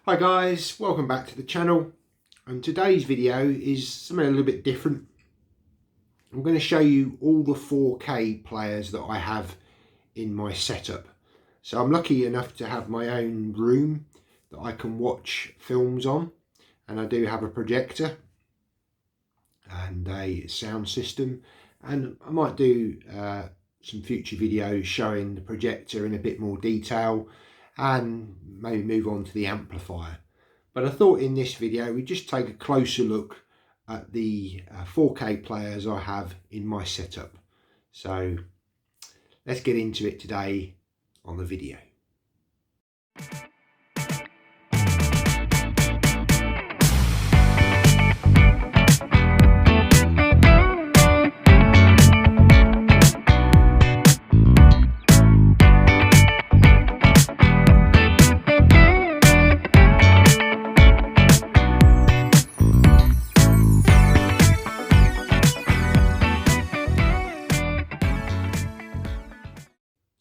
Hi guys, welcome back to the channel, and today's video is something a little bit different. I'm going to show you all the 4K players that I have in my setup. So I'm lucky enough to have my own room that I can watch films on, and I do have a projector and a sound system, and I might do some future videos showing the projector in a bit more detail and maybe move on to the amplifier. But I thought in this video we'd just take a closer look at the 4K players I have in my setup. So let's get into it today on the video.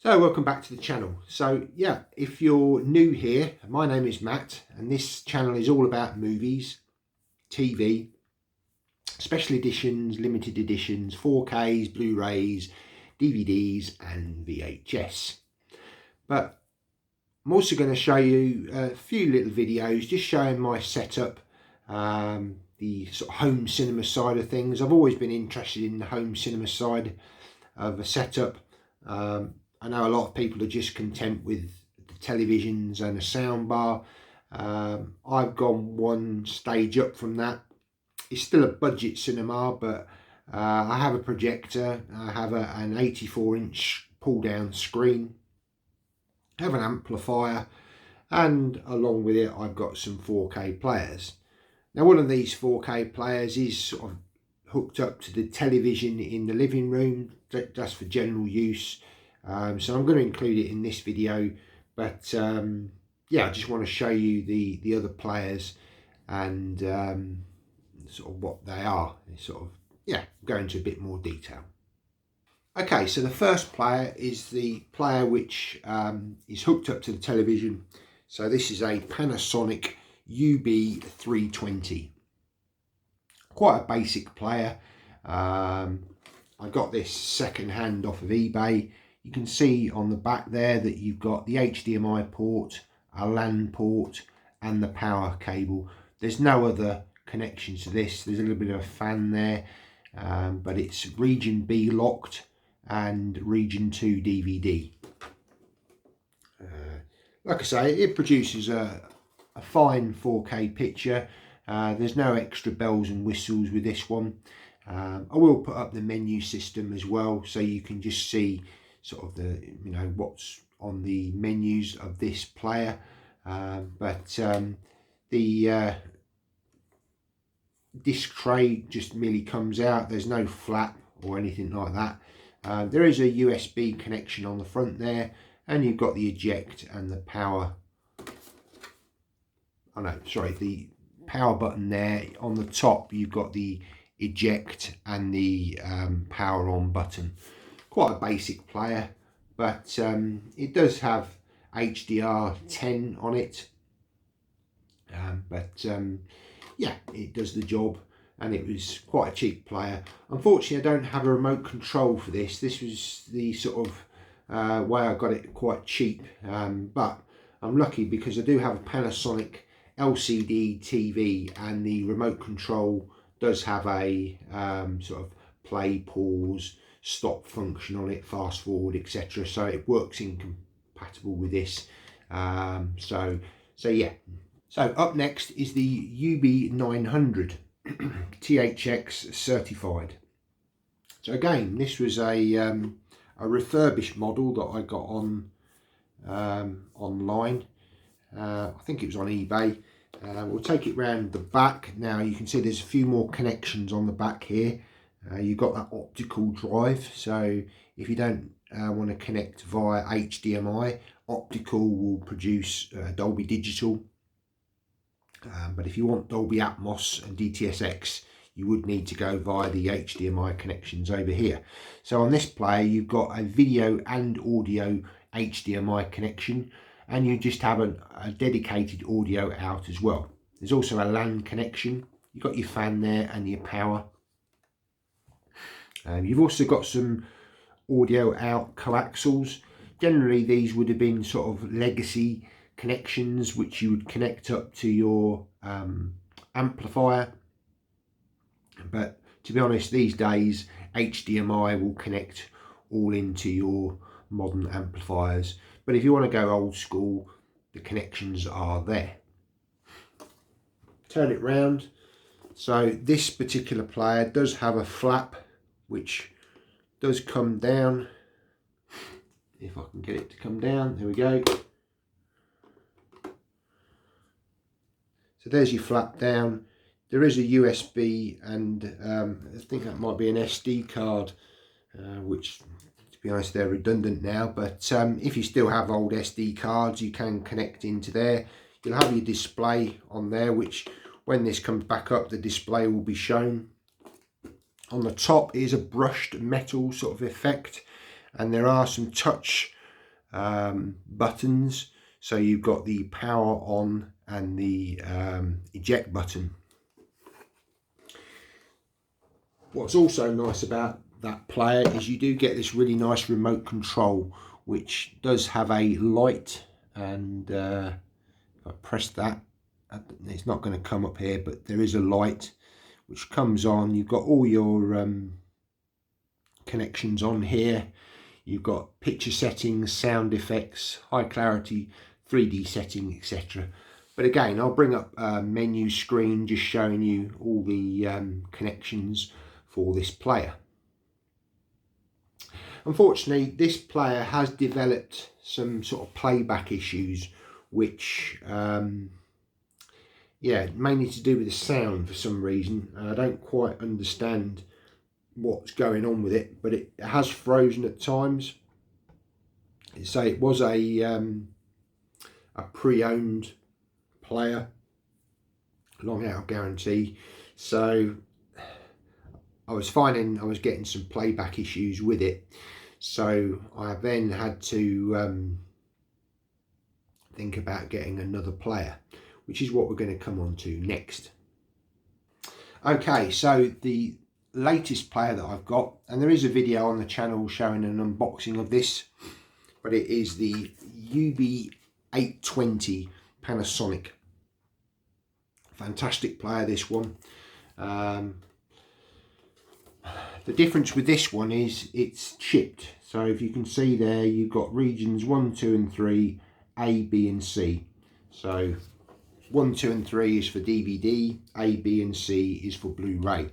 So welcome back to the channel. So yeah, if you're new here, my name is Matt, and this channel is all about movies, TV, special editions, limited editions, 4Ks, Blu-rays, DVDs and VHS. But I'm also going to show you a few little videos just showing my setup, the sort of home cinema side of things. I've always been interested in the home cinema side of a setup. I know a lot of people are just content with the televisions and a sound bar. I've gone one stage up from that. It's still a budget cinema, but I have a projector, I have an 84-inch pull-down screen, I have an amplifier, and along with it I've got some 4K players. Now one of these 4K players is sort of hooked up to the television in the living room, just for general use. So I'm going to include it in this video, but yeah, I just want to show you the other players and sort of what they are, sort of, yeah, go into a bit more detail. Okay, so the first player is the player which is hooked up to the television. So this is a Panasonic UB320. Quite a basic player. I got this second hand off of eBay. You can see on the back there that you've got the HDMI port, a LAN port and the power cable. There's no other connections to this. There's a little bit of a fan there, but it's region B locked and region 2 DVD. Like I say, it produces a fine 4K picture. There's no extra bells and whistles with this one. I will put up the menu system as well, so you can just see sort of the, you know, what's on the menus of this player. The disc tray just merely comes out. There's no flap or anything like that. There is a USB connection on the front there, and you've got the eject and the power. Oh no, sorry, the power button there. On the top you've got the eject and the power on button. Quite a basic player, but it does have HDR10 on it, yeah, it does the job, and it was quite a cheap player. Unfortunately, I don't have a remote control for this. This was the sort of way I got it quite cheap, but I'm lucky because I do have a Panasonic LCD TV, and the remote control does have a sort of play, pause, stop function on it, fast forward, etc. So it works incompatible with this. So yeah. So up next is the UB900 THX certified. So again, this was a refurbished model that I got on online. I think it was on eBay. We'll take it round the back. Now you can see there's a few more connections on the back here. You've got that optical drive, so if you don't want to connect via HDMI, optical will produce Dolby Digital. But if you want Dolby Atmos and DTS:X, you would need to go via the HDMI connections over here. So on this player, you've got a video and audio HDMI connection. and you just have a dedicated audio out as well. There's also a LAN connection. You've got your fan there and your power. You've also got some audio out coaxials. Generally these would have been sort of legacy connections which you would connect up to your amplifier, but to be honest, these days HDMI will connect all into your modern amplifiers. But if you want to go old school, the connections are there. Turn it round. So this particular player does have a flap which does come down. If I can get it to come down, there we go. So there's your flap down. There is a USB and I think that might be an SD card, which to be honest they're redundant now, but if you still have old SD cards you can connect into there. You'll have your display on there, which when this comes back up the display will be shown. On the top is a brushed metal sort of effect, and there are some touch buttons. So you've got the power on and the eject button. What's also nice about that player is you do get this really nice remote control, which does have a light, and if I press that, it's not going to come up here, but there is a light which comes on. You've got all your connections on here. You've got picture settings, sound effects, high clarity, 3D setting, etc. But again, I'll bring up a menu screen just showing you all the connections for this player. Unfortunately, this player has developed some sort of playback issues, which yeah, mainly to do with the sound for some reason. I don't quite understand what's going on with it, but it has frozen at times. So it was a pre-owned player, long out of guarantee. So I was finding I was getting some playback issues with it. So I then had to think about getting another player, which is what we're going to come on to next. Okay, so the latest player that I've got, and there is a video on the channel showing an unboxing of this, but it is the UB820 Panasonic. Fantastic player, this one. The difference with this one is it's chipped. So if you can see there, you've got regions 1, 2 and 3, A, B and C. So 1, 2 and 3 is for DVD, A, B and C is for Blu-ray.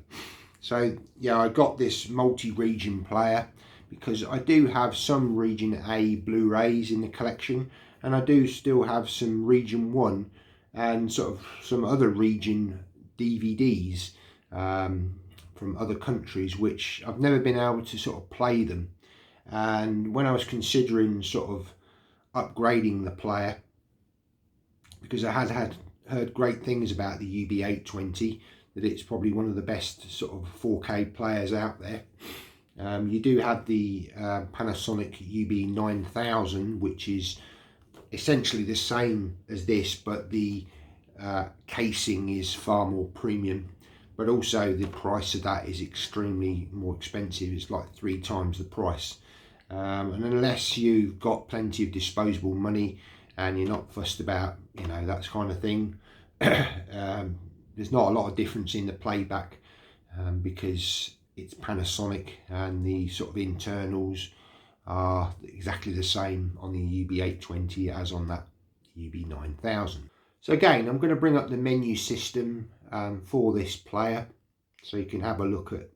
So yeah, I got this multi-region player because I do have some region A Blu-rays in the collection, and I do still have some region 1 and sort of some other region DVDs from other countries, which I've never been able to sort of play them. And when I was considering sort of upgrading the player, because I had heard great things about the UB820, that it's probably one of the best sort of 4K players out there. You do have the Panasonic UB900, which is essentially the same as this, but the casing is far more premium, but also the price of that is extremely more expensive. It's like 3 times the price, and unless you've got plenty of disposable money and you're not fussed about, you know, that kind of thing, there's not a lot of difference in the playback, because it's Panasonic and the sort of internals are exactly the same on the UB820 as on that UB9000. So again, I'm going to bring up the menu system for this player so you can have a look at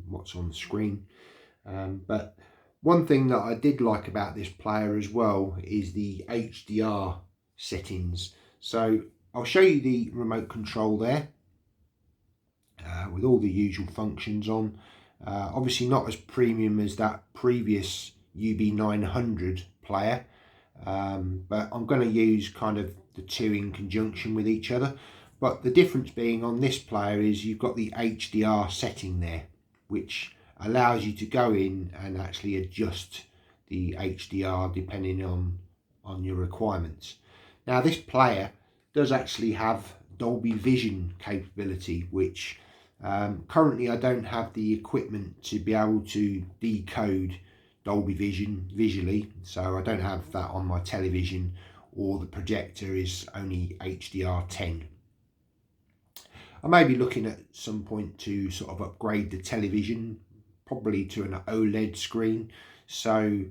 what's on the screen. But one thing that I did like about this player as well is the HDR settings. So I'll show you the remote control there with all the usual functions on. Obviously not as premium as that previous UB900 player, but I'm going to use kind of the two in conjunction with each other. But the difference being on this player is you've got the HDR setting there, which allows you to go in and actually adjust the HDR depending on on your requirements. Now this player does actually have Dolby Vision capability, which currently I don't have the equipment to be able to decode Dolby Vision visually, so I don't have that on my television, or the projector is only HDR10. I may be looking at some point to sort of upgrade the television, probably to an OLED screen, so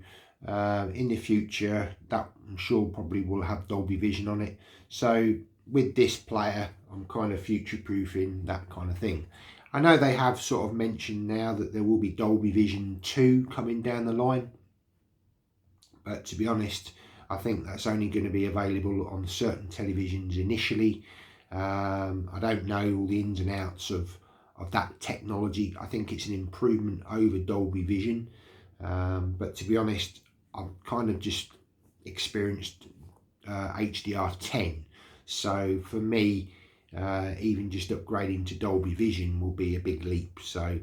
in the future that I'm sure probably will have Dolby Vision on it. So with this player I'm kind of future proofing that kind of thing. I know they have sort of mentioned now that there will be Dolby Vision 2 coming down the line, but to be honest I think that's only going to be available on certain televisions initially. I don't know all the ins and outs of that technology. I think it's an improvement over Dolby Vision, but to be honest I've kind of just experienced HDR10, so for me even just upgrading to Dolby Vision will be a big leap. So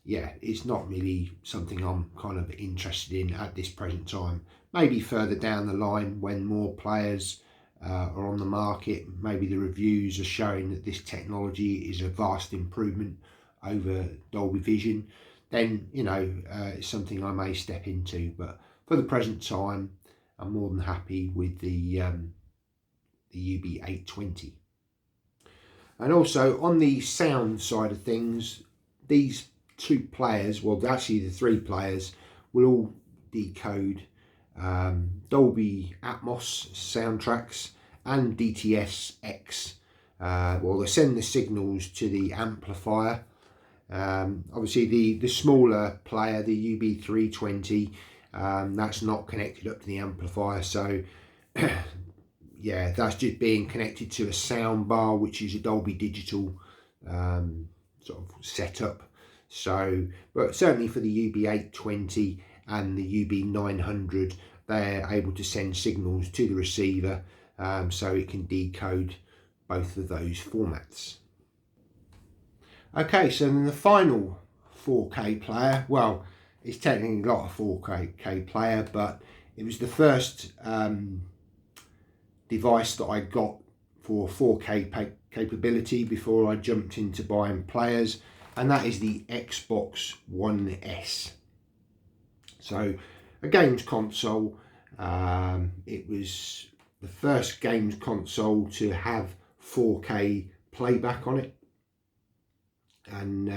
yeah, it's not really something I'm kind of interested in at this present time. Maybe further down the line when more players are on the market, maybe the reviews are showing that this technology is a vast improvement over Dolby Vision, then you know it's something I may step into. But for the present time I'm more than happy with the UB820. And also on the sound side of things, these two players, well actually the three players, will all decode Dolby Atmos soundtracks and DTS-X. Well, they send the signals to the amplifier. Obviously the smaller player, the UB320, that's not connected up to the amplifier, so yeah, that's just being connected to a sound bar, which is a Dolby Digital sort of setup. So, but certainly for the UB820 and the UB900, they're able to send signals to the receiver, so it can decode both of those formats. Okay, so then the final 4K player, well, it's technically not a 4K player, but it was the first device that I got for 4K capability before I jumped into buying players, and that is the Xbox One S. So a games console. It was the first games console to have 4K playback on it, and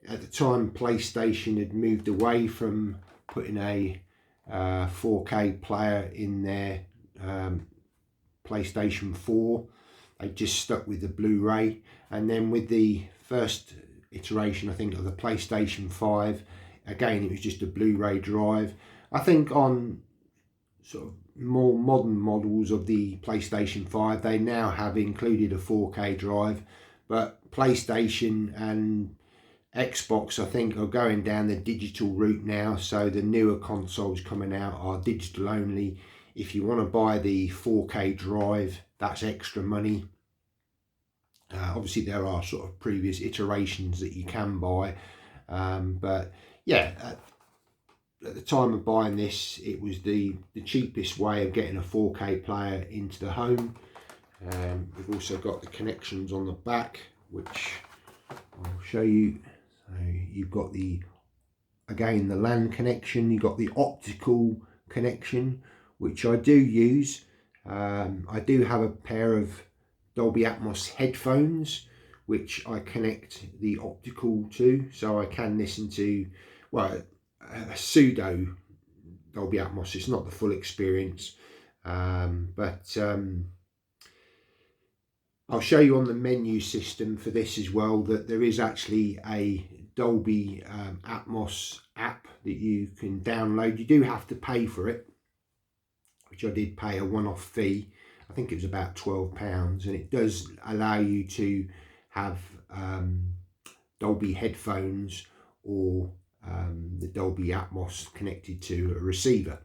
at the time PlayStation had moved away from putting a 4K player in their PlayStation 4. They just stuck with the Blu-ray, and then with the first iteration, I think, of the PlayStation 5, again it was just a Blu-ray drive. I think on sort of more modern models of the PlayStation 5, they now have included a 4K drive, but PlayStation and Xbox, I think, are going down the digital route now, so the newer consoles coming out are digital only. If you want to buy the 4K drive, that's extra money. Obviously there are sort of previous iterations that you can buy, but yeah, at the time of buying this, it was the cheapest way of getting a 4K player into the home. We've also got the connections on the back, which I'll show you. So you've got the, again, the LAN connection, you've got the optical connection, which I do use. I do have a pair of Dolby Atmos headphones, which I connect the optical to, so I can listen to, well, a pseudo Dolby Atmos. It's not the full experience, but I'll show you on the menu system for this as well that there is actually a Dolby Atmos app that you can download. You do have to pay for it, which I did pay a one-off fee. I think it was about £12, and it does allow you to have Dolby headphones or the Dolby Atmos connected to a receiver.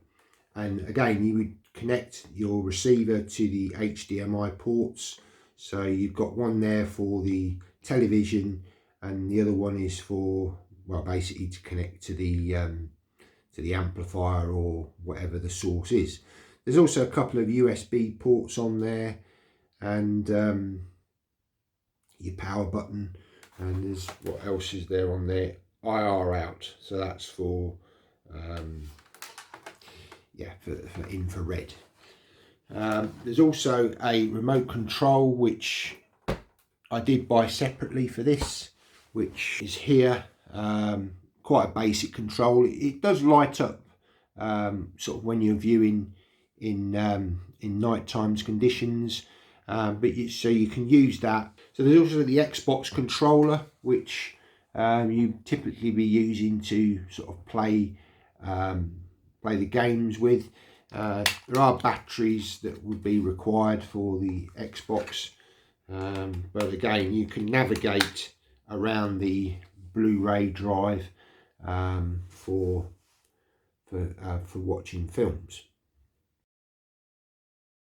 And again, you would connect your receiver to the HDMI ports. So you've got one there for the television, and the other one is for, well, basically to connect to the amplifier or whatever the source is. There's also a couple of USB ports on there, and your power button, and there's, what else is there on there? IR out, so that's for yeah, for infrared. There's also a remote control which I did buy separately for this, which is here. Quite a basic control. It does light up sort of when you're viewing in night times conditions, but so you can use that. So there's also the Xbox controller, which you typically be using to sort of play the games with. There are batteries that would be required for the Xbox, but again, you can navigate around the Blu-ray drive for watching films.